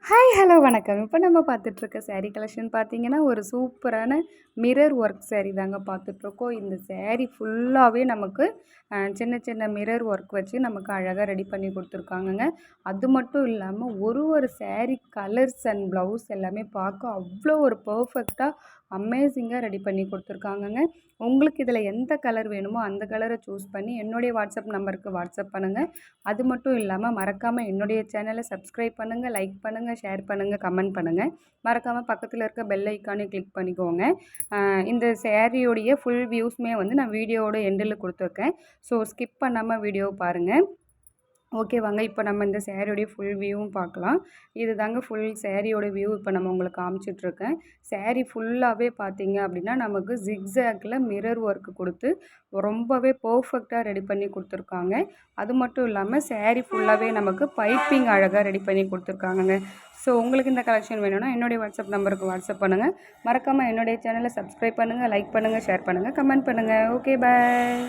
Hi hello வணக்கம். இப்போ நம்ம பார்த்துட்ருக்க சாரீ கலெக்ஷன் பார்த்தீங்கன்னா, ஒரு சூப்பரான மிரர் ஒர்க் சாரீ தாங்க பார்த்துட்ருக்கோம். இந்த சாரீ ஃபுல்லாகவே நமக்கு சின்ன சின்ன மிரர் ஒர்க் வச்சு நமக்கு அழகாக ரெடி பண்ணி கொடுத்துருக்காங்கங்க. அது மட்டும் இல்லாமல் ஒரு சாரீ கலர்ஸ் அண்ட் ப்ளவுஸ் எல்லாமே பார்க்க அவ்வளோ ஒரு பர்ஃபெக்டாக அமேசிங்காக ரெடி பண்ணி கொடுத்துருக்காங்கங்க. உங்களுக்கு இதில் எந்த கலர் வேணுமோ அந்த கலரை சூஸ் பண்ணி என்னுடைய வாட்ஸ்அப் நம்பருக்கு வாட்ஸ்அப் பண்ணுங்கள். அது மட்டும் இல்லாமல் மறக்காமல் என்னுடைய சேனலை சப்ஸ்கிரைப் பண்ணுங்கள், லைக் பண்ணுங்கள், ஷேர் பண்ணுங்கள், கமெண்ட் பண்ணுங்கள். மறக்காமல் பக்கத்தில் இருக்க பெல் ஐக்கானே கிளிக் பண்ணிக்கோங்க. இந்த சேரீயோடைய ஃபுல் வியூஸுமே வந்து நான் வீடியோவோட எண்டில் கொடுத்துருக்கேன். ஸோ ஸ்கிப் பண்ணாமல் வீடியோ பாருங்கள். ஓகே வாங்க, இப்போ நம்ம இந்த சேரீயோடைய ஃபுல் வியூவும் பார்க்கலாம். இது தாங்க ஃபுல் சேரீயோட வியூ இப்போ நம்ம உங்களுக்கு காமிச்சிட்ருக்கேன். சேரீ ஃபுல்லாகவே பார்த்தீங்க அப்படின்னா நமக்கு ஜிக்ஸாக்கில் மிரர் ஒர்க் கொடுத்து ரொம்பவே பர்ஃபெக்டாக ரெடி பண்ணி கொடுத்துருக்காங்க. அது மட்டும் இல்லாமல் சேரீ ஃபுல்லாகவே நமக்கு பைப்பிங் அழகாக ரெடி பண்ணி கொடுத்துருக்காங்கங்க. ஸோ உங்களுக்கு இந்த கலெக்ஷன் வேணும்னா என்னுடைய வாட்ஸ்அப் நம்பருக்கு வாட்ஸ்அப் பண்ணுங்கள். மறக்காமல் என்னுடைய சேனலை சப்ஸ்கிரைப் பண்ணுங்கள், லைக் பண்ணுங்கள், ஷேர் பண்ணுங்கள், கமெண்ட் பண்ணுங்கள். ஓகே, பாய்.